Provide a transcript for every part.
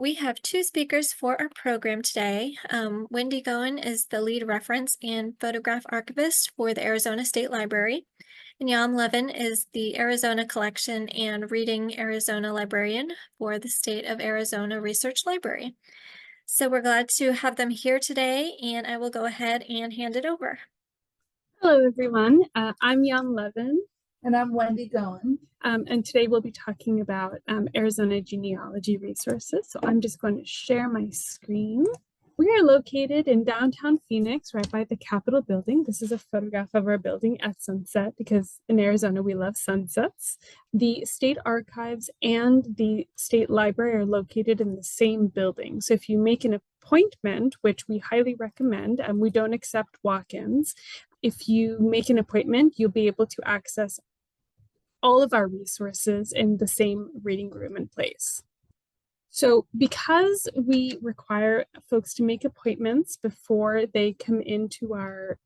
We have two speakers for our program today. Wendi Goen is the lead reference and photograph archivist for the Arizona State Library, and Jan Levin is the Arizona Collection and Reading Arizona librarian for the State of Arizona Research Library. So we're glad to have them here today, and I will go ahead and hand it over. Hello, everyone. I'm Jan Levin. And I'm Wendi Goen. And today we'll be talking about Arizona genealogy resources. So I'm just going to share my screen. We are located in downtown Phoenix, right by the Capitol building. This is a photograph of our building at sunset because in Arizona we love sunsets. The state archives and the state library are located in the same building. So if you make an appointment, which we highly recommend, and we don't accept walk-ins, if you make an appointment, you'll be able to access all of our resources in the same reading room and place. So because we require folks to make appointments before they come into our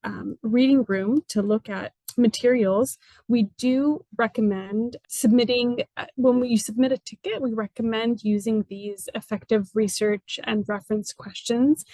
reading room to look at materials, we do recommend submitting, when you submit a ticket, we recommend using these effective research and reference questions,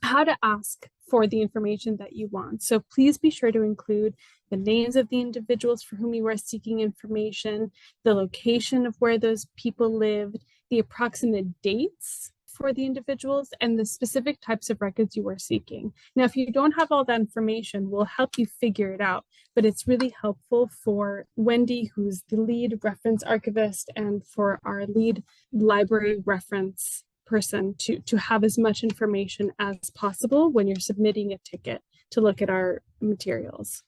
how to ask for the information that you want. So please be sure to include the names of the individuals for whom you are seeking information, the location of where those people lived, the approximate dates for the individuals, and the specific types of records you are seeking. Now, if you don't have all that information, we'll help you figure it out, but it's really helpful for Wendi, who's the lead reference archivist, and for our lead library reference person to have as much information as possible when you're submitting a ticket to look at our materials.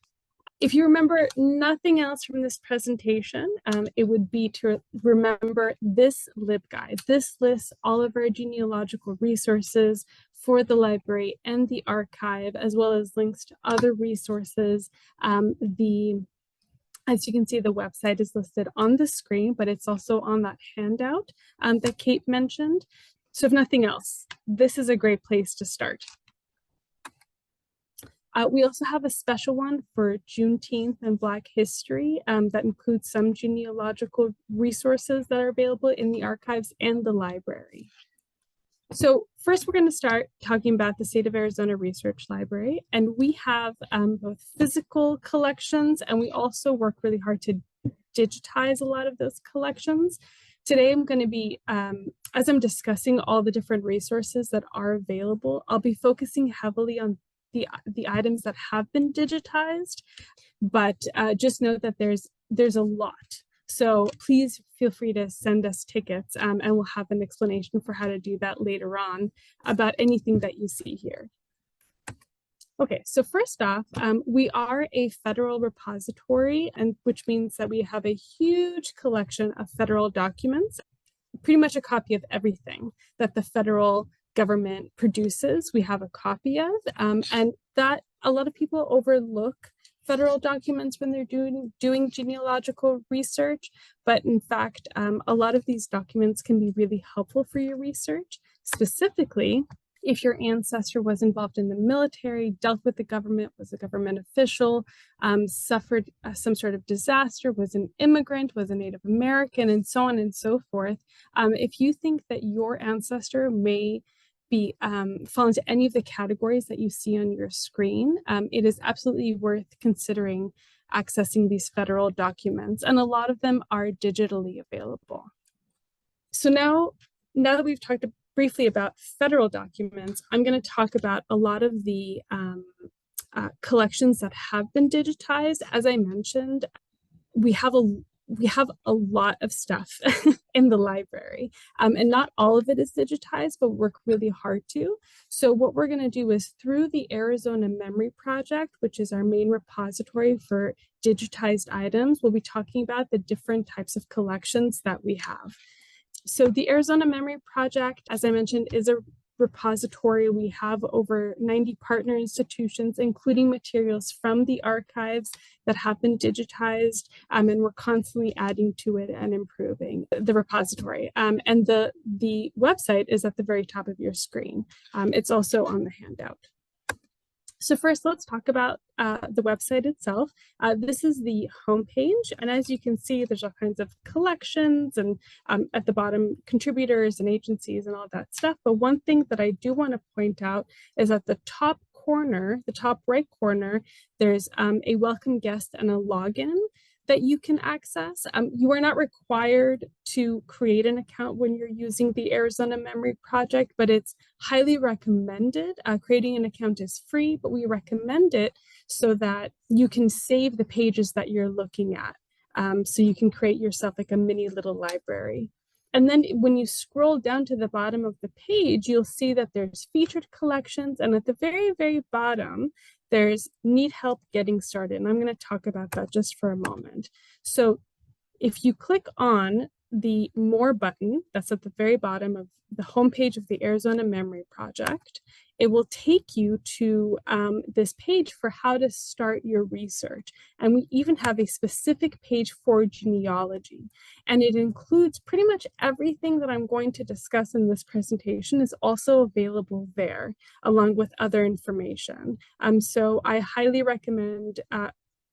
If you remember nothing else from this presentation, it would be to remember this LibGuide. This lists all of our genealogical resources for the library and the archive, as well as links to other resources. As you can see, the website is listed on the screen, but it's also on that handout that Kate mentioned. So if nothing else, this is a great place to start. We also have a special one for Juneteenth and Black History that includes some genealogical resources that are available in the archives and the library. So first, we're going to start talking about the State of Arizona Research Library, and we have both physical collections, and we also work really hard to digitize a lot of those collections. Today, I'm going to be, as I'm discussing all the different resources that are available, I'll be focusing heavily on the items that have been digitized, but just note that there's a lot. So please feel free to send us tickets and we'll have an explanation for how to do that later on about anything that you see here. Okay, so first off, we are a federal repository, and which means that we have a huge collection of federal documents, pretty much a copy of everything that the federal government produces. We have a copy of, and that a lot of people overlook federal documents when they're doing genealogical research, but in fact, a lot of these documents can be really helpful for your research, specifically if your ancestor was involved in the military, dealt with the government, was a government official, suffered some sort of disaster, was an immigrant, was a Native American, and so on and so forth. If you think that your ancestor may be fall into any of the categories that you see on your screen, it is absolutely worth considering accessing these federal documents, and a lot of them are digitally available. So now that we've talked briefly about federal documents, I'm going to talk about a lot of the collections that have been digitized. As I mentioned, we have a lot of stuff in the library, and not all of it is digitized, but work really hard to. So what we're going to do is, through the Arizona Memory Project, which is our main repository for digitized items, we'll be talking about the different types of collections that we have. So the Arizona Memory Project, as I mentioned, is a repository. We have over 90 partner institutions, including materials from the archives that have been digitized, and we're constantly adding to it and improving the repository. And the website is at the very top of your screen. It's also on the handout. So first, let's talk about the website itself. This is the homepage, and as you can see, there's all kinds of collections and at the bottom, contributors and agencies and all that stuff. But one thing that I do want to point out is at the top corner, the top right corner, there's a welcome guest and a login that you can access. You are not required to create an account when you're using the Arizona Memory Project, but it's highly recommended. Creating an account is free, but we recommend it so that you can save the pages that you're looking at. So you can create yourself like a mini little library. And then when you scroll down to the bottom of the page, you'll see that there's featured collections. And at the very, very bottom, there's need help getting started. And I'm going to talk about that just for a moment. So if you click on the More button, that's at the very bottom of the homepage of the Arizona Memory Project, it will take you to this page for how to start your research. And we even have a specific page for genealogy. And it includes pretty much everything that I'm going to discuss in this presentation is also available there, along with other information. So I highly recommend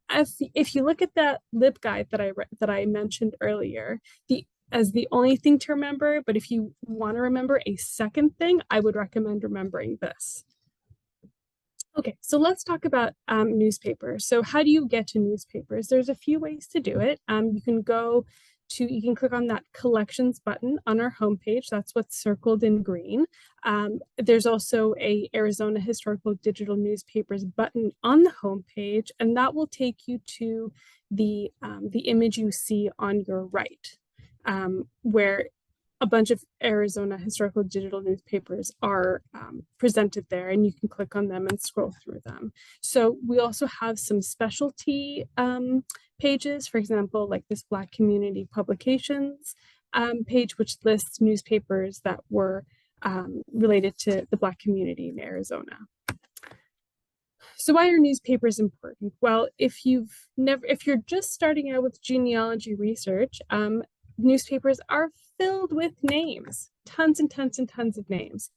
if you look at that LibGuide that I mentioned earlier, as the only thing to remember, but if you want to remember a second thing, I would recommend remembering this. Okay, so let's talk about newspapers. So how do you get to newspapers? There's a few ways to do it. You can click on that collections button on our homepage. That's what's circled in green. There's also a Arizona Historical Digital Newspapers button on the homepage, and that will take you to the image you see on your right. Where a bunch of Arizona Historical Digital Newspapers are presented there, and you can click on them and scroll through them. So we also have some specialty pages, for example, like this Black Community Publications page, which lists newspapers that were related to the Black community in Arizona. So why are newspapers important? Well, if you're just starting out with genealogy research, newspapers are filled with names, tons and tons and tons of names.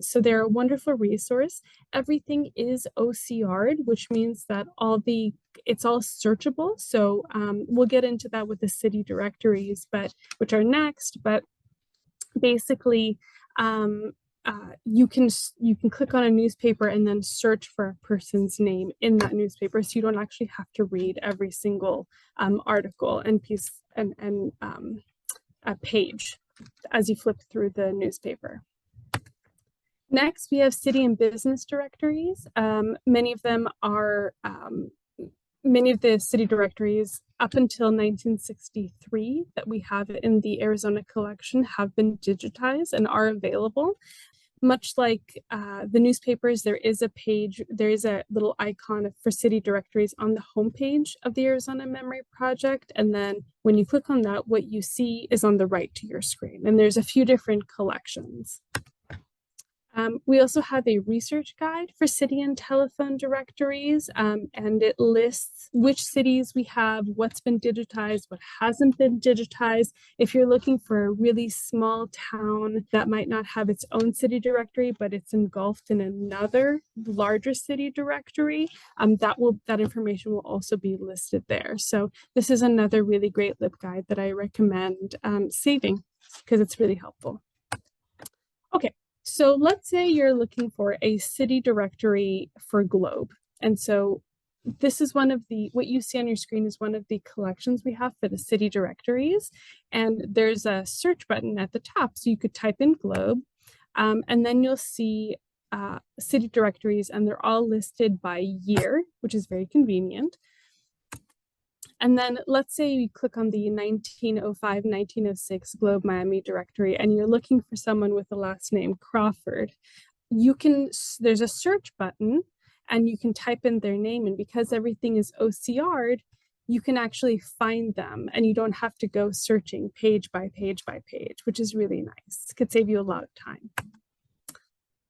So they're a wonderful resource. Everything is OCR'd, which means that it's all searchable. So we'll get into that with the city directories, which are next. But basically, you can click on a newspaper and then search for a person's name in that newspaper, so you don't actually have to read every single article and piece and a page as you flip through the newspaper. Next, we have city and business directories. Many of the city directories up until 1963 that we have in the Arizona collection have been digitized and are available. Much like the newspapers, there is a little icon for city directories on the homepage of the Arizona Memory Project. And then when you click on that, what you see is on the right to your screen. And there's a few different collections. We also have a research guide for city and telephone directories, and it lists which cities we have, what's been digitized, what hasn't been digitized. If you're looking for a really small town that might not have its own city directory, but it's engulfed in another larger city directory, that information will also be listed there. So this is another really great LibGuide that I recommend saving because it's really helpful. Okay. So let's say you're looking for a city directory for Globe. And so this is what you see on your screen is one of the collections we have for the city directories. And there's a search button at the top. So you could type in Globe, and then you'll see city directories, and they're all listed by year, which is very convenient. And then let's say you click on the 1905-1906 Globe Miami directory, and you're looking for someone with the last name Crawford. There's a search button, and you can type in their name, and because everything is OCR'd, you can actually find them, and you don't have to go searching page by page by page, which is really nice. It could save you a lot of time.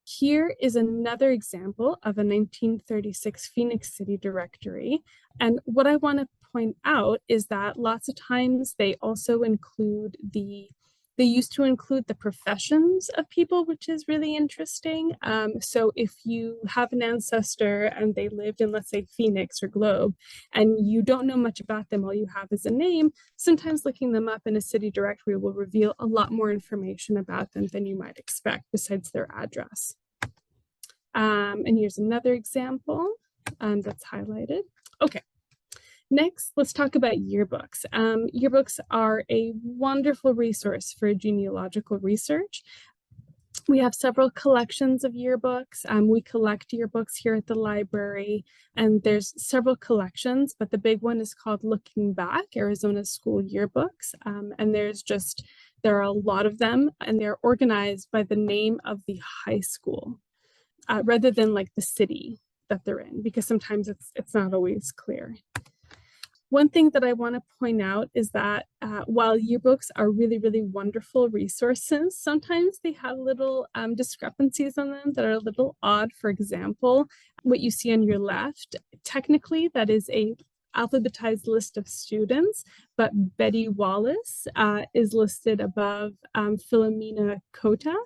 Here is another example of a 1936 Phoenix City directory. And what I want to point out is that lots of times they also include the They used to include the professions of people, which is really interesting. So if you have an ancestor and they lived in, let's say, Phoenix or Globe, and you don't know much about them, all you have is a name, sometimes looking them up in a city directory will reveal a lot more information about them than you might expect besides their address. And here's another example that's highlighted. Okay. Next, let's talk about yearbooks. Yearbooks are a wonderful resource for genealogical research. We have several collections of yearbooks. We collect yearbooks here at the library, and there's several collections, but the big one is called Looking Back, Arizona School Yearbooks. And there are a lot of them, and they're organized by the name of the high school, rather than like the city that they're in, because sometimes it's not always clear. One thing that I want to point out is that while yearbooks are really, really wonderful resources, sometimes they have little discrepancies on them that are a little odd. For example, what you see on your left, technically that is a alphabetized list of students, but Betty Wallace is listed above Philomena Cota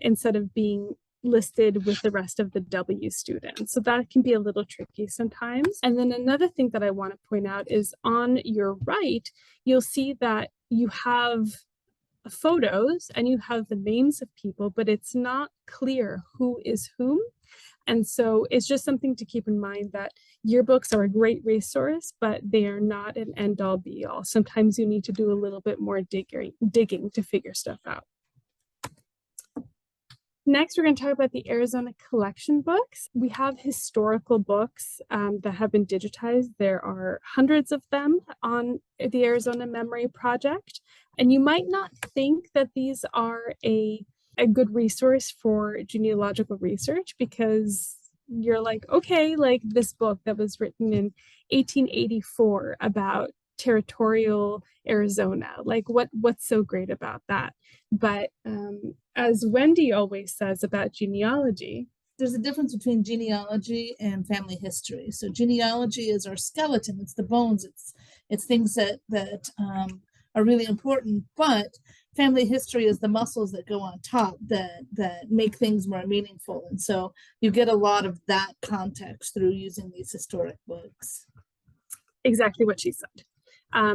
instead of being listed with the rest of the W students. So that can be a little tricky sometimes. And then another thing that I want to point out is on your right, you'll see that you have photos and you have the names of people, but it's not clear who is whom. And so it's just something to keep in mind that yearbooks are a great resource, but they are not an end-all be-all. Sometimes you need to do a little bit more digging to figure stuff out. Next, we're going to talk about the Arizona collection books. We have historical books that have been digitized. There are hundreds of them on the Arizona Memory Project. And you might not think that these are a good resource for genealogical research, because you're like, okay, like this book that was written in 1884 about territorial Arizona, like what's so great about that? But as Wendi always says about genealogy, there's a difference between genealogy and family history. So genealogy is our skeleton, it's the bones, it's things that are really important, but family history is the muscles that go on top that make things more meaningful. And so you get a lot of that context through using these historic books. Exactly what she said.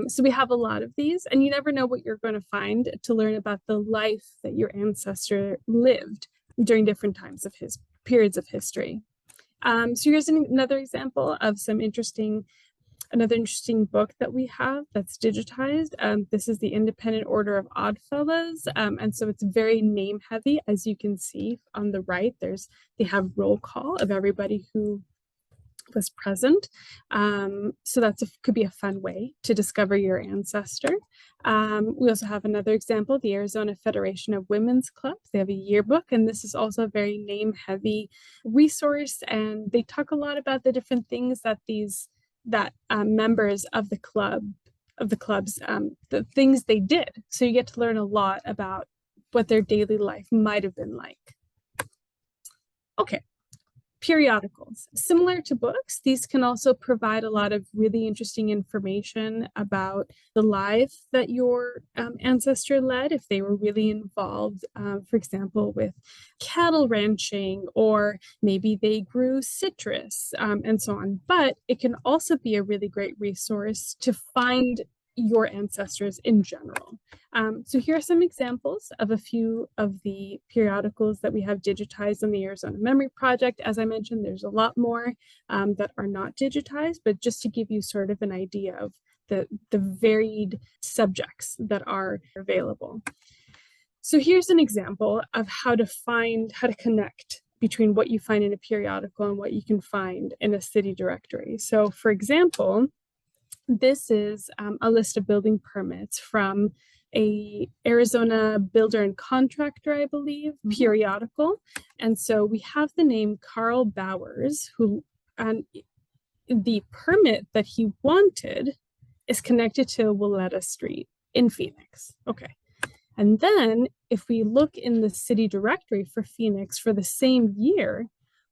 So we have a lot of these, and you never know what you're going to find to learn about the life that your ancestor lived during different times of his periods of history. So here's another example of another interesting book that we have that's digitized. This is the Independent Order of Oddfellows, and so it's very name heavy. As you can see on the right, they have roll call of everybody who was present. So could be a fun way to discover your ancestor. We also have another example, the Arizona Federation of Women's Clubs. They have a yearbook, and this is also a very name-heavy resource, and they talk a lot about the different things that members of the clubs, the things they did. So you get to learn a lot about what their daily life might have been like. Okay. Periodicals. Similar to books, these can also provide a lot of really interesting information about the life that your ancestor led, if they were really involved, for example, with cattle ranching, or maybe they grew citrus, and so on. But it can also be a really great resource to find your ancestors in general. So here are some examples of a few of the periodicals that we have digitized on the Arizona Memory Project. As I mentioned, there's a lot more that are not digitized, but just to give you sort of an idea of the varied subjects that are available. So here's an example of how to connect between what you find in a periodical and what you can find in a city directory. So for example, this is a list of building permits from a Arizona builder and contractor, I believe, periodical. And so we have the name Carl Bowers, and the permit that he wanted is connected to Willetta Street in Phoenix. Okay. And then if we look in the city directory for Phoenix for the same year,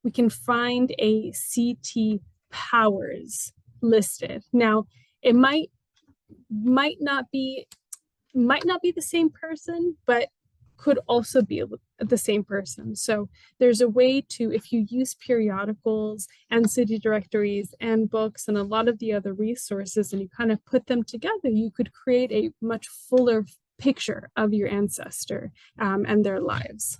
we can find a CT Powers listed. Now, it might not be might not be the same person, but could also be the same person. So there's a way to, if you use periodicals and city directories and books and a lot of the other resources, and you kind of put them together, you could create a much fuller picture of your ancestor and their lives.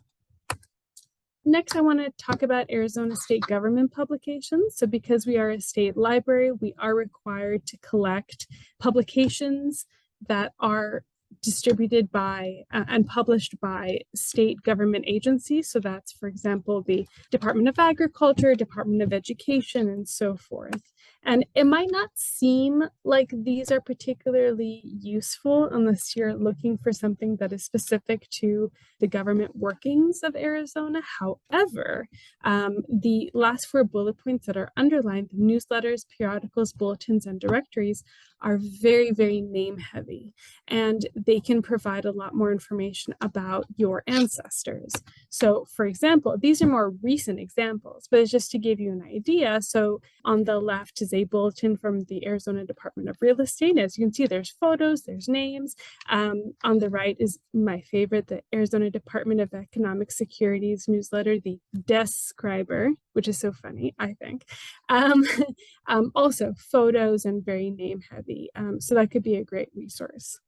Next, I want to talk about Arizona state government publications. So because we are a state library, we are required to collect publications that are distributed by and published by state government agencies. So that's, for example, the Department of Agriculture, Department of Education, and so forth. And it might not seem like these are particularly useful unless you're looking for something that is specific to the government workings of Arizona. However, the last 4 bullet points that are underlined, the newsletters, periodicals, bulletins, and directories, are very, very name heavy, and they can provide a lot more information about your ancestors. So for example, these are more recent examples, but it's just to give you an idea. So on the left is a bulletin from the Arizona Department of Real Estate. As you can see, there's photos, there's names. On the right is my favorite, the Arizona Department of Economic Security's newsletter, the Describer, which is so funny, I think. Also photos and very name heavy. So that could be a great resource.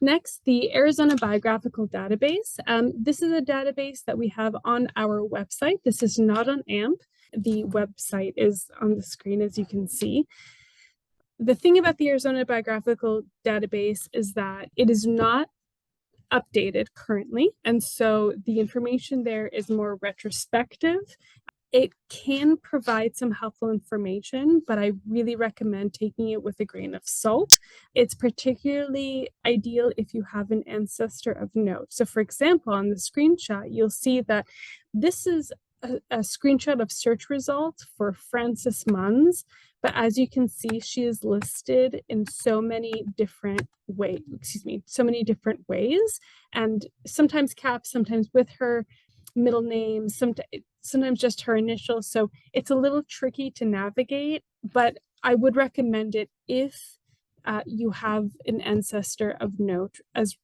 Next, the Arizona Biographical Database. This is a database that we have on our website. This is not on AMP. The website is on the screen, as you can see. The thing about the Arizona Biographical Database is that it is not updated currently, and so the information there is more retrospective. It can provide some helpful information, but I really recommend taking it with a grain of salt. It's particularly ideal if you have an ancestor of note. So for example, on the screenshot, you'll see that this is a screenshot of search results for Frances Munns, but as you can see, she is listed in so many different ways, and sometimes caps, sometimes with her middle name, sometimes just her initials. So it's a little tricky to navigate, but I would recommend it if you have an ancestor of note as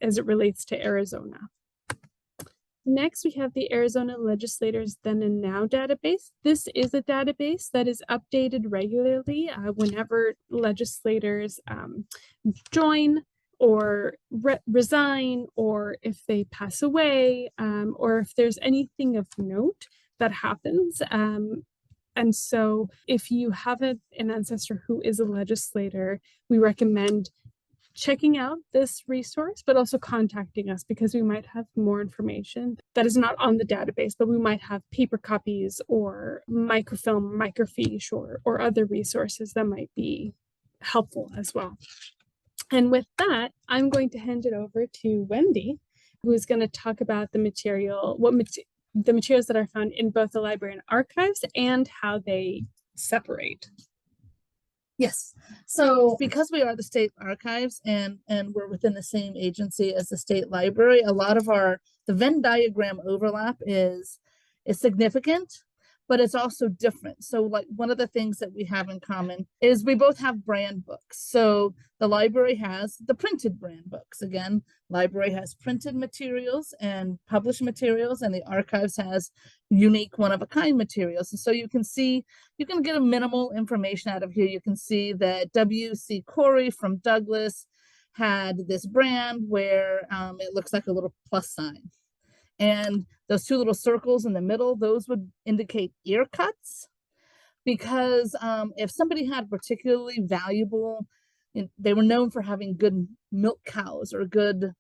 it relates to Arizona. Next, we have the Arizona Legislators Then and Now database. This is a database that is updated regularly whenever legislators join or resign, or if they pass away, or if there's anything of note that happens. And so if you have an ancestor who is a legislator, we recommend checking out this resource, but also contacting us, because we might have more information that is not on the database, but we might have paper copies or microfilm, microfiche, or other resources that might be helpful as well. And with that, I'm going to hand it over to Wendi, who is going to talk about the the materials that are found in both the library and archives and how they separate. Yes. So because we are the state archives and we're within the same agency as the state library, a lot of the Venn diagram overlap is significant, but it's also different. So like one of the things that we have in common is we both have brand books. So the library has the printed brand books. Again, library has printed materials and published materials, and the archives has unique one-of-a-kind materials. And so you can see, you can get a minimal information out of here. You can see that W.C. Corey from Douglas had this brand where it looks like a little plus sign. And those 2 little circles in the middle, those would indicate ear cuts, because if somebody had particularly valuable, they were known for having good milk cows or good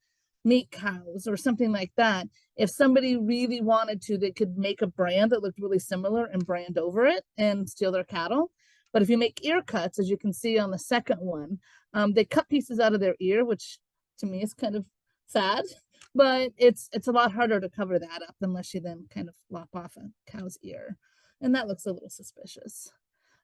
meat cows or something like that. If somebody really wanted to, they could make a brand that looked really similar and brand over it and steal their cattle. But if you make ear cuts, as you can see on the second one, they cut pieces out of their ear, which to me is kind of sad. But it's a lot harder to cover that up unless you then kind of lop off a cow's ear. And that looks a little suspicious.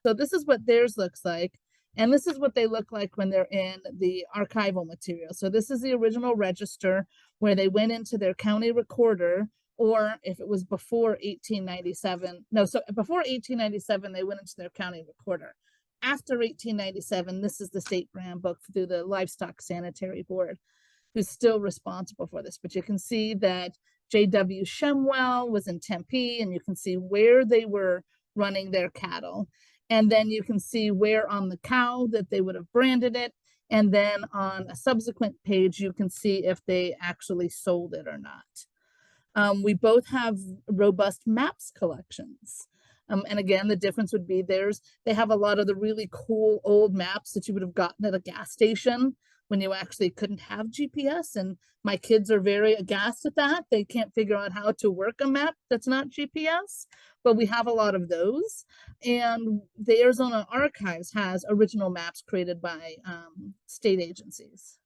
So this is what theirs looks like. And this is what they look like when they're in the archival material. So this is the original register where they went into their county recorder, or if it was before 1897, no, so before 1897, they went into their county recorder. After 1897, this is the state brand book through the Livestock Sanitary Board. who's still responsible for this. But you can see that J.W. Shemwell was in Tempe, and you can see where they were running their cattle. And then you can see where on the cow that they would have branded it. And then on a subsequent page, you can see if they actually sold it or not. We both have robust maps collections. And again, the difference would be they have a lot of the really cool old maps that you would have gotten at a gas station when you actually couldn't have GPS. And my kids are very aghast at that. They can't figure out how to work a map that's not GPS, but we have a lot of those. And the Arizona Archives has original maps created by state agencies.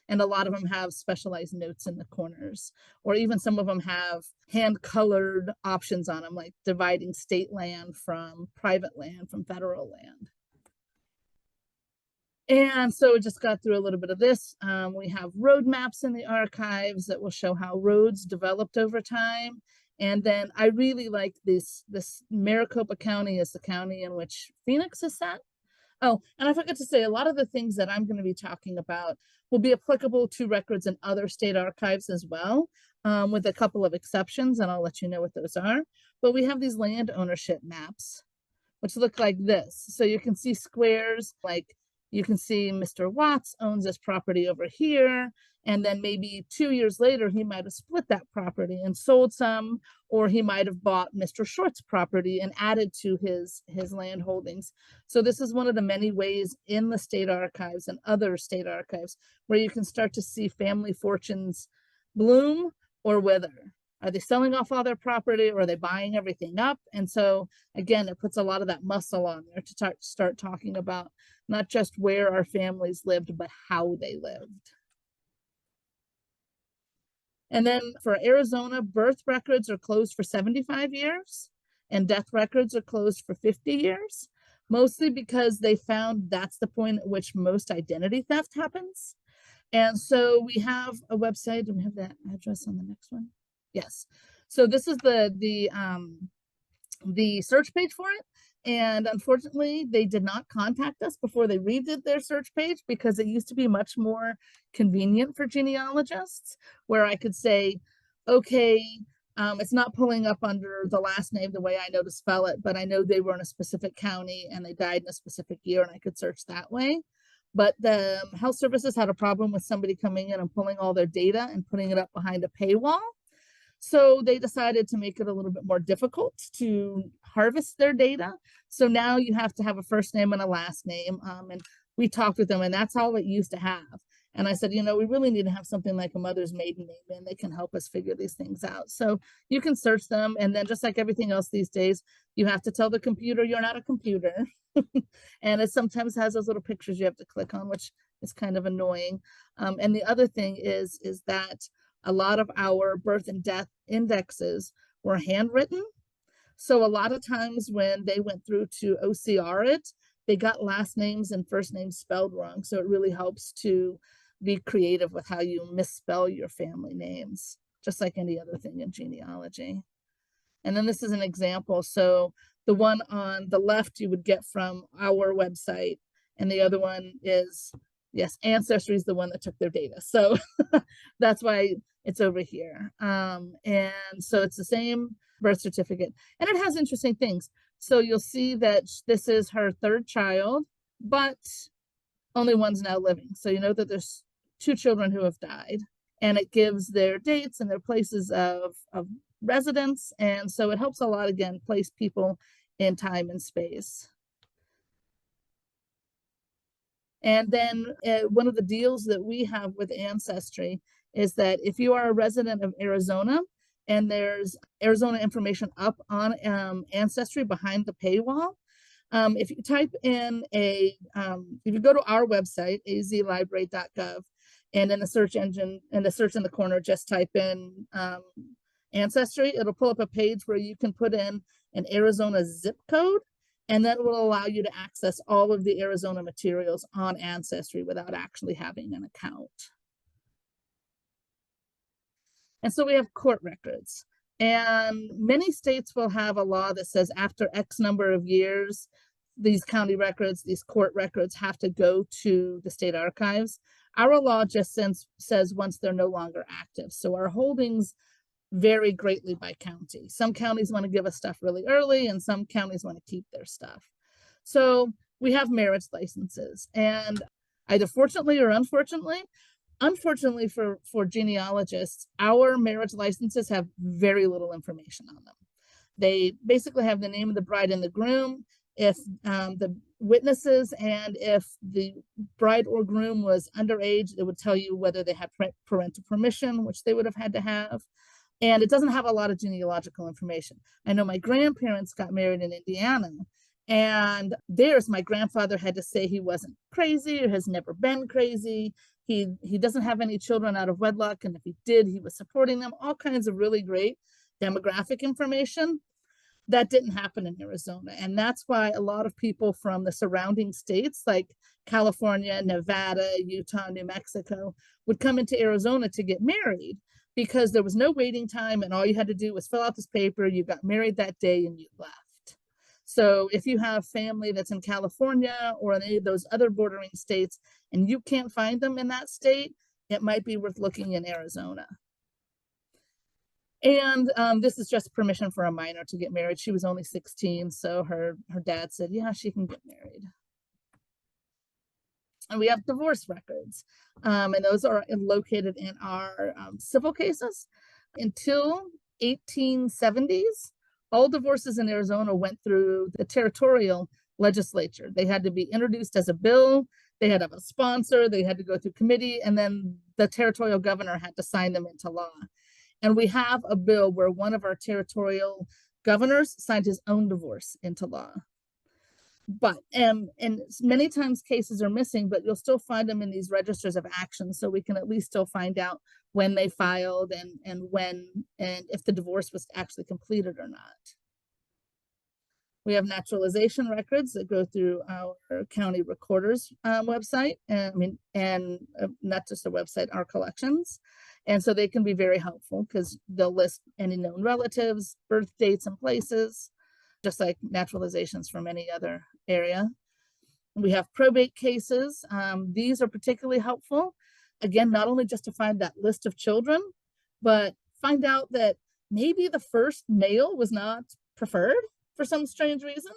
And a lot of them have specialized notes in the corners, or even some of them have hand-colored options on them, like dividing state land from private land, from federal land. And so we just got through a little bit of this. We have road maps in the archives that will show how roads developed over time. And then I really like this Maricopa County is the county in which Phoenix is set. Oh, and I forgot to say, a lot of the things that I'm going to be talking about will be applicable to records in other state archives as well, with a couple of exceptions, and I'll let you know what those are. But we have these land ownership maps, which look like this. So you can see squares, like you can see Mr. Watts owns this property over here, and then maybe 2 years later, he might have split that property and sold some, or he might have bought Mr. Short's property and added to his land holdings. So this is one of the many ways in the state archives and other state archives where you can start to see family fortunes bloom or wither. Are they selling off all their property, or are they buying everything up? And so again, it puts a lot of that muscle on there to start talking about not just where our families lived, but how they lived. And then for Arizona, birth records are closed for 75 years and death records are closed for 50 years, mostly because they found that's the point at which most identity theft happens. And so we have a website. Do we have that address on the next one? Yes. So this is the search page for it. And unfortunately, they did not contact us before they redid their search page, because it used to be much more convenient for genealogists, where I could say, okay, it's not pulling up under the last name the way I know to spell it, but I know they were in a specific county and they died in a specific year, and I could search that way. But the health services had a problem with somebody coming in and pulling all their data and putting it up behind a paywall. So they decided to make it a little bit more difficult to harvest their data. So now you have to have a first name and a last name. And we talked with them, and that's all it used to have. And I said, you know, we really need to have something like a mother's maiden name, and they can help us figure these things out. So you can search them. And then just like everything else these days, you have to tell the computer you're not a computer. And it sometimes has those little pictures you have to click on, which is kind of annoying. And the other thing is that a lot of our birth and death indexes were handwritten. So a lot of times when they went through to OCR it, they got last names and first names spelled wrong. So it really helps to be creative with how you misspell your family names, just like any other thing in genealogy. And then this is an example. So the one on the left you would get from our website, and the other one is, yes, Ancestry is the one that took their data. So that's why it's over here. And so it's the same birth certificate, and it has interesting things. So you'll see that this is her third child, but only one's now living. So you know that there's 2 children who have died, and it gives their dates and their places of residence. And so it helps a lot, again, place people in time and space. And then one of the deals that we have with Ancestry is that if you are a resident of Arizona and there's Arizona information up on Ancestry behind the paywall, if you type in if you go to our website, azlibrary.gov, and in the search engine, in the search in the corner, just type in Ancestry, it'll pull up a page where you can put in an Arizona zip code, and that will allow you to access all of the Arizona materials on Ancestry without actually having an account. And so we have court records, and many states will have a law that says after X number of years, these county records, these court records have to go to the state archives. Our law just says once they're no longer active. So our holdings vary greatly by county. Some counties want to give us stuff really early, and some counties want to keep their stuff. So we have marriage licenses, and either fortunately or unfortunately for genealogists, our marriage licenses have very little information on them. They basically have the name of the bride and the groom, if the witnesses, and if the bride or groom was underage, it would tell you whether they had parental permission, which they would have had to have. And it doesn't have a lot of genealogical information. I know my grandparents got married in Indiana, and my grandfather had to say he wasn't crazy or has never been crazy. He doesn't have any children out of wedlock, and if he did, he was supporting them. All kinds of really great demographic information. That didn't happen in Arizona. And that's why a lot of people from the surrounding states like California, Nevada, Utah, New Mexico would come into Arizona to get married, because there was no waiting time and all you had to do was fill out this paper. You got married that day and you left. So if you have family that's in California or in any of those other bordering states and you can't find them in that state, it might be worth looking in Arizona. And this is just permission for a minor to get married. She was only 16, so her dad said, yeah, she can get married. And we have divorce records, and those are located in our civil cases. Until 1870s, all divorces in Arizona went through the territorial legislature. They had to be introduced as a bill, they had to have a sponsor, they had to go through committee, and then the territorial governor had to sign them into law. And we have a bill where one of our territorial governors signed his own divorce into law. But and many times cases are missing, but you'll still find them in these registers of action, so we can at least still find out when they filed and when and if the divorce was actually completed or not. We have naturalization records that go through our county recorder's website, and not just the website, our collections. And so they can be very helpful because they'll list any known relatives, birth dates and places, just like naturalizations from any other area. We have probate cases. These are particularly helpful. Again, not only just to find that list of children, but find out that maybe the first male was not preferred for some strange reason.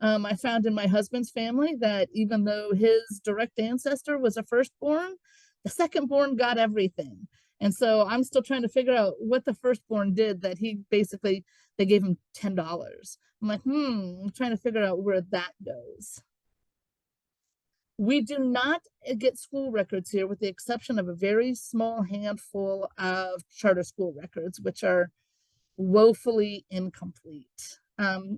I found in my husband's family that even though his direct ancestor was a firstborn, the secondborn got everything. And so I'm still trying to figure out what the firstborn did that they gave him $10. I'm like, I'm trying to figure out where that goes. We do not get school records here, with the exception of a very small handful of charter school records, which are woefully incomplete.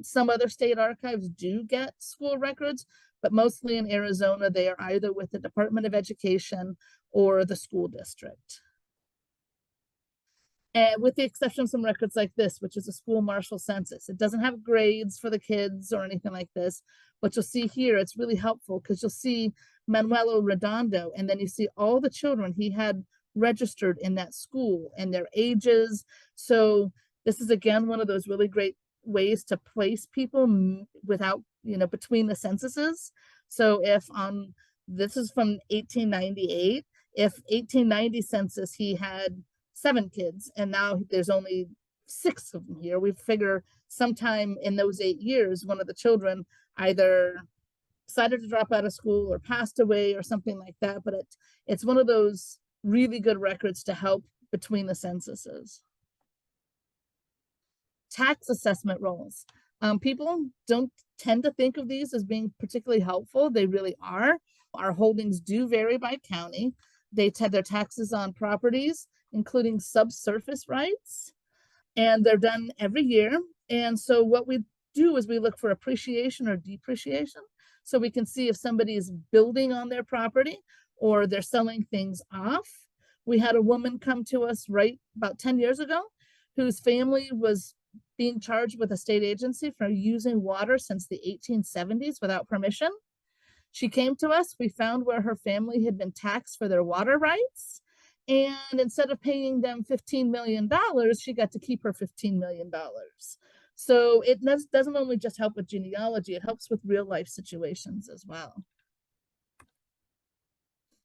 Some other state archives do get school records, but mostly in Arizona, they are either with the Department of Education or the school district. And with the exception of some records like this, which is a school marshal census. It doesn't have grades for the kids or anything like this, but you'll see here, it's really helpful because you'll see Manuelo Redondo, and then you see all the children he had registered in that school and their ages. So this is, again, one of those really great ways to place people without, between the censuses. So this is from 1898, if 1890 census, he had 7 kids, and now there's only 6 of them here. We figure sometime in those 8 years, one of the children either decided to drop out of school or passed away or something like that. But it's one of those really good records to help between the censuses. Tax assessment rolls. People don't tend to think of these as being particularly helpful. They really are. Our holdings do vary by county. They have their taxes on properties, including subsurface rights, and they're done every year. And so what we do is we look for appreciation or depreciation, so we can see if somebody is building on their property or they're selling things off. We had a woman come to us right about 10 years ago whose family was being charged with a state agency for using water since the 1870s without permission. She came to us, we found where her family had been taxed for their water rights, and instead of paying them $15 million, she got to keep her $15 million. So it doesn't only just help with genealogy, it helps with real life situations as well.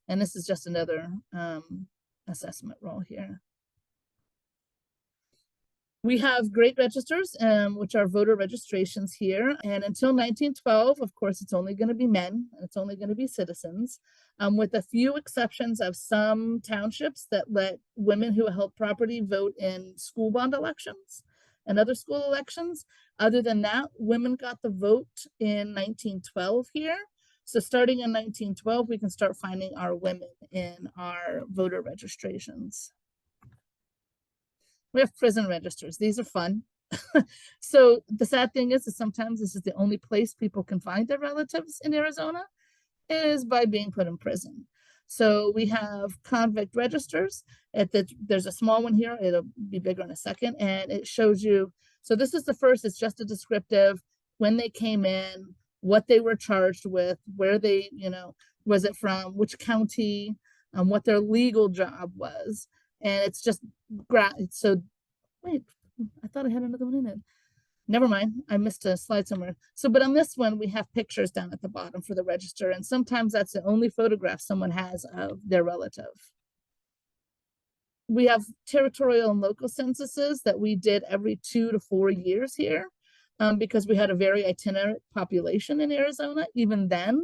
And this is just another assessment roll here. We have great registers, which are voter registrations here. And until 1912, of course, it's only going to be men and it's only going to be citizens, with a few exceptions of some townships that let women who held property vote in school bond elections and other school elections. Other than that, women got the vote in 1912 here. So starting in 1912, we can start finding our women in our voter registrations. We have prison registers. These are fun. So the sad thing is that sometimes this is the only place people can find their relatives in Arizona is by being put in prison. So we have convict registers. There's a small one here. It'll be bigger in a second. And it shows you, so this is the first, it's just a descriptive, when they came in, what they were charged with, where they, was it from, which county, what their legal job was. And it's just, so wait, I thought I had another one in it. Never mind, I missed a slide somewhere. So, but on this one, we have pictures down at the bottom for the register. And sometimes that's the only photograph someone has of their relative. We have territorial and local censuses that we did every 2 to 4 years here, because we had a very itinerant population in Arizona, even then.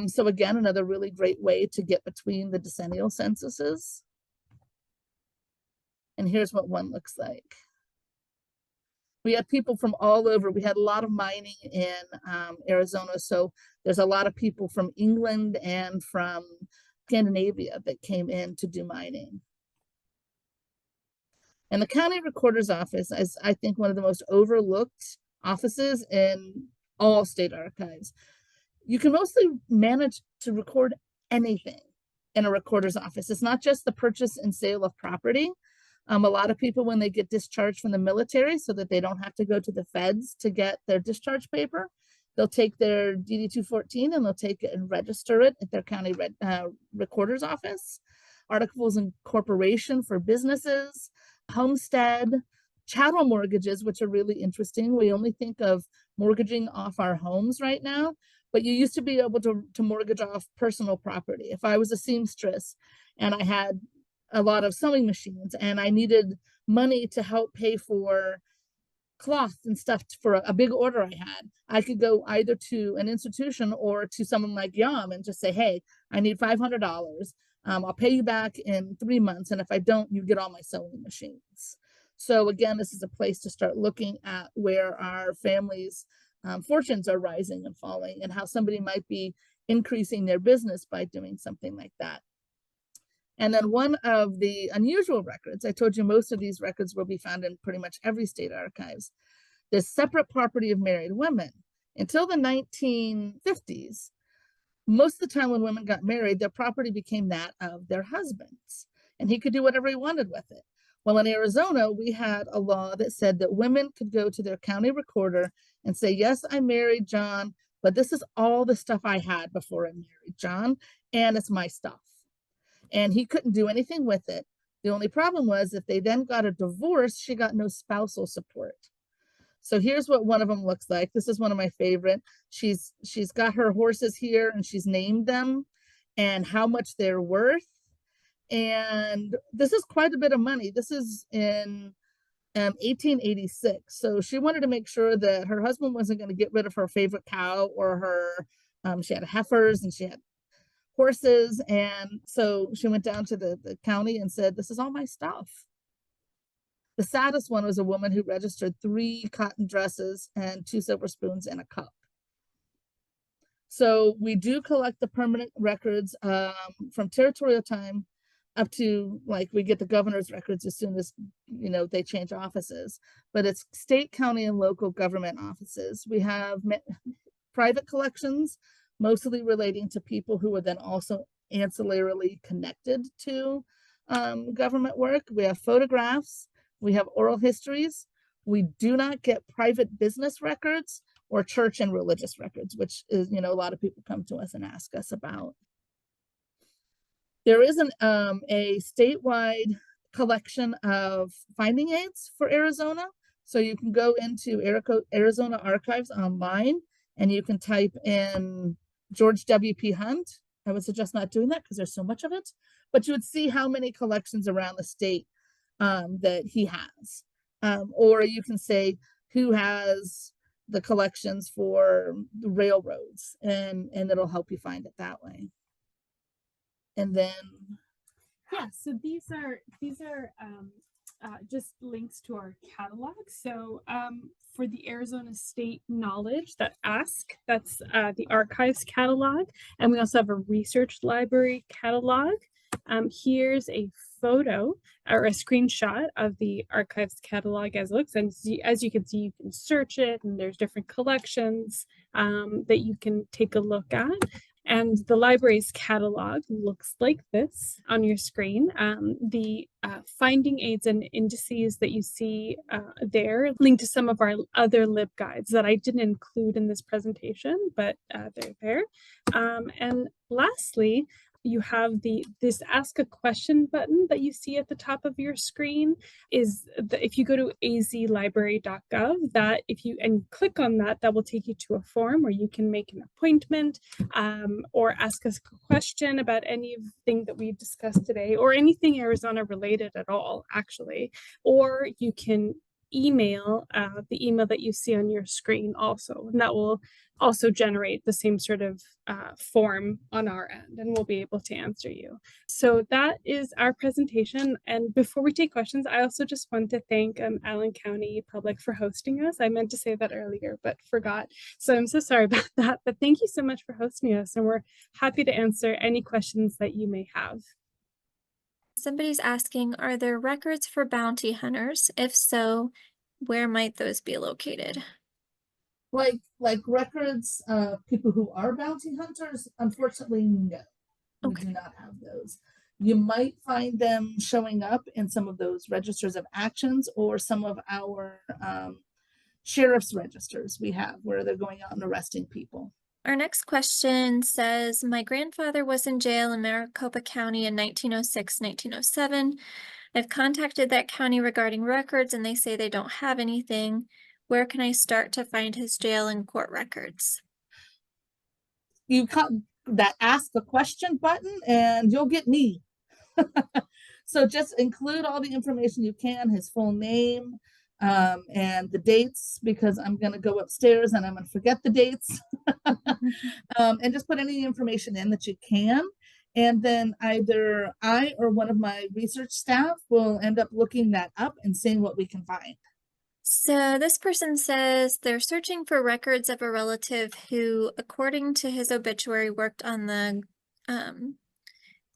So again, another really great way to get between the decennial censuses. And here's what one looks like. We had people from all over. We had a lot of mining in Arizona. So there's a lot of people from England and from Scandinavia that came in to do mining. And the county recorder's office is, I think, one of the most overlooked offices in all state archives. You can mostly manage to record anything in a recorder's office. It's not just the purchase and sale of property. A lot of people, when they get discharged from the military so that they don't have to go to the feds to get their discharge paper, they'll take their DD-214 and they'll take it and register it at their county recorder's office. Articles of incorporation for businesses, homestead, chattel mortgages, which are really interesting. We only think of mortgaging off our homes right now, but you used to be able to mortgage off personal property. If I was a seamstress and I had a lot of sewing machines and I needed money to help pay for cloth and stuff for a big order I had, I could go either to an institution or to someone like Yum and just say, hey, I need $500. I'll pay you back in 3 months. And if I don't, you get all my sewing machines. So again, this is a place to start looking at where our families' fortunes are rising and falling and how somebody might be increasing their business by doing something like that. And then one of the unusual records, I told you most of these records will be found in pretty much every state archives, the separate property of married women. Until the 1950s, most of the time when women got married, their property became that of their husbands, and he could do whatever he wanted with it. Well, in Arizona, we had a law that said that women could go to their county recorder and say, yes, I married John, but this is all the stuff I had before I married John, and it's my stuff. And he couldn't do anything with it. The only problem was if they then got a divorce, she got no spousal support. So here's what one of them looks like. This is one of my favorite. She's got her horses here and she's named them and how much they're worth. And this is quite a bit of money. This is in 1886. So she wanted to make sure that her husband wasn't going to get rid of her favorite cow or her, she had heifers and she had horses. And so she went down to the county and said, this is all my stuff. The saddest one was a woman who registered 3 cotton dresses and 2 silver spoons and a cup. So we do collect the permanent records from territorial time up to, like, we get the governor's records as soon as, they change offices, but it's state, county, and local government offices. We have private collections, mostly relating to people who are then also ancillarily connected to government work. We have photographs, we have oral histories. We do not get private business records or church and religious records, which is, a lot of people come to us and ask us about. There is a statewide collection of finding aids for Arizona. So you can go into Arizona Archives online and you can type in George W.P. Hunt. I would suggest not doing that because there's so much of it, but you would see how many collections around the state that he has. Or you can say who has the collections for the railroads, and it'll help you find it that way. And then yeah, so these are just links to our catalog. So for the Arizona State Knowledge, that's the Archives catalog, and we also have a research library catalog. Here's a photo or a screenshot of the Archives catalog as it looks, and as you can see, you can search it, and there's different collections that you can take a look at. And the library's catalog looks like this on your screen. The finding aids and indices that you see there link to some of our other LibGuides that I didn't include in this presentation, but they're there. And lastly, you have this ask a question button that you see at the top of your screen. If you go to azlibrary.gov, that if you click on that, that will take you to a form where you can make an appointment or ask us a question about anything that we've discussed today, or anything Arizona related at all, actually. Or you can email the email that you see on your screen also, and that will also generate the same sort of form on our end, and we'll be able to answer you. So that is our presentation. And before we take questions, I also just want to thank Allen County Public for hosting us. I meant to say that earlier, but forgot. So I'm so sorry about that, but thank you so much for hosting us, and we're happy to answer any questions that you may have. Somebody's asking, are there records for bounty hunters? If so, where might those be located? Like records of people who are bounty hunters, unfortunately, no, we do not have those. You might find them showing up in some of those registers of actions or some of our sheriff's registers we have where they're going out and arresting people. Our next question says, my grandfather was in jail in Maricopa County in 1906, 1907. I've contacted that county regarding records and they say they don't have anything. Where can I start to find his jail and court records? You cut that ask a question button and you'll get me. So just include all the information you can, his full name, and the dates, because I'm going to go upstairs and I'm going to forget the dates. And just put any information in that you can. And then either I or one of my research staff will end up looking that up and seeing what we can find. So this person says they're searching for records of a relative who, according to his obituary, worked on the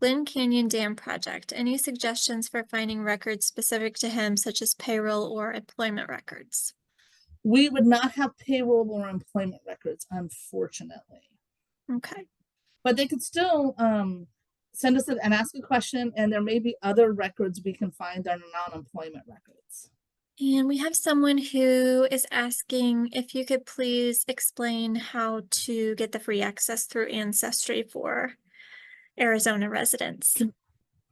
Glen Canyon Dam project. Any suggestions for finding records specific to him, such as payroll or employment records? We would not have payroll or employment records, unfortunately. Okay. But they could still send us and ask a question, and there may be other records we can find that are non-employment records. And we have someone who is asking if you could please explain how to get the free access through Ancestry for Arizona residents.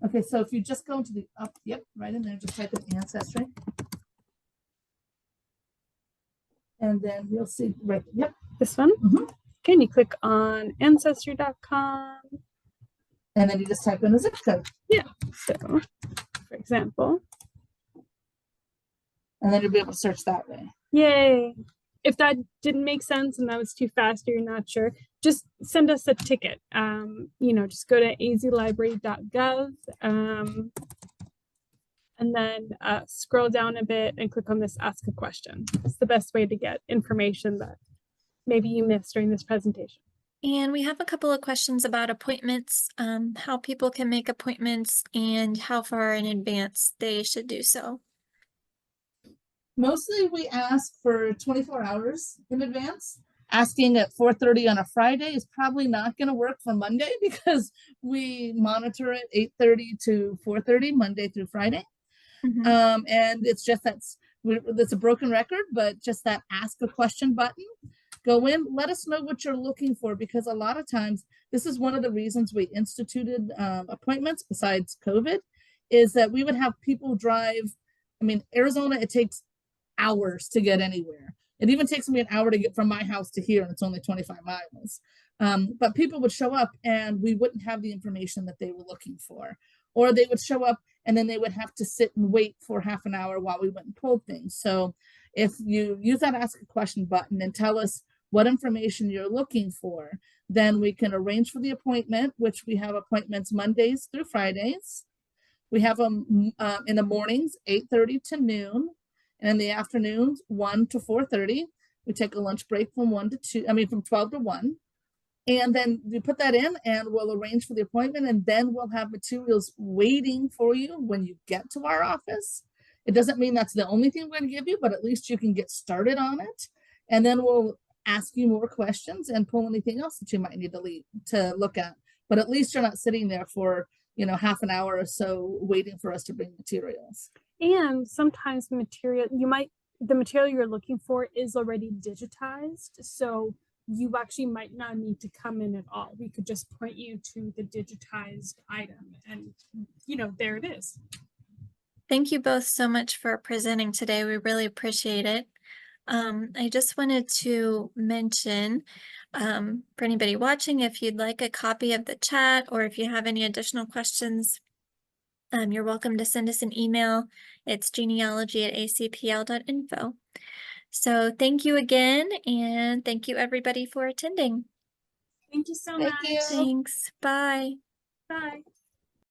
Okay, so if you just go into the yep, right in there, just type in Ancestry. And then you'll see right, yep. This one? Okay, and you click on ancestry.com. And then you just type in a zip code. Yeah, so for example. And then you'll be able to search that way. Yay. If that didn't make sense and that was too fast or you're not sure, just send us a ticket. Just go to azlibrary.gov and then scroll down a bit and click on this ask a question. It's the best way to get information that maybe you missed during this presentation. And we have a couple of questions about appointments, how people can make appointments and how far in advance they should do so. Mostly we ask for 24 hours in advance. Asking at 4:30 on a Friday is probably not going to work for Monday because we monitor it 8:30 to 4:30 Monday through Friday. And it's just that's a broken record, but just that ask a question button. Go in, let us know what you're looking for, because a lot of times this is one of the reasons we instituted appointments besides COVID, is that we would have people drive. I mean, Arizona, it takes hours to get anywhere. It even takes me an hour to get from my house to here, and it's only 25 miles. But people would show up and we wouldn't have the information that they were looking for. Or they would show up and then they would have to sit and wait for half an hour while we went and pulled things. So if you use that ask a question button and tell us what information you're looking for, then we can arrange for the appointment, which we have appointments Mondays through Fridays. We have them in the mornings, 8:30 to noon, and in the afternoons, 1 to 4:30. We take a lunch break from 12 to 1. And then you put that in and we'll arrange for the appointment, and then we'll have materials waiting for you when you get to our office. It doesn't mean that's the only thing we're going to give you, but at least you can get started on it. And then we'll ask you more questions and pull anything else that you might need to look at. But at least you're not sitting there for, half an hour or so waiting for us to bring materials. And sometimes the material you're looking for is already digitized. So you actually might not need to come in at all. We could just point you to the digitized item and, there it is. Thank you both so much for presenting today. We really appreciate it. I just wanted to mention, for anybody watching, if you'd like a copy of the chat or if you have any additional questions, you're welcome to send us an email. It's genealogy@acpl.info. So thank you again, and thank you everybody for attending. Thank you so Thank much. you. Thanks. Bye. Bye.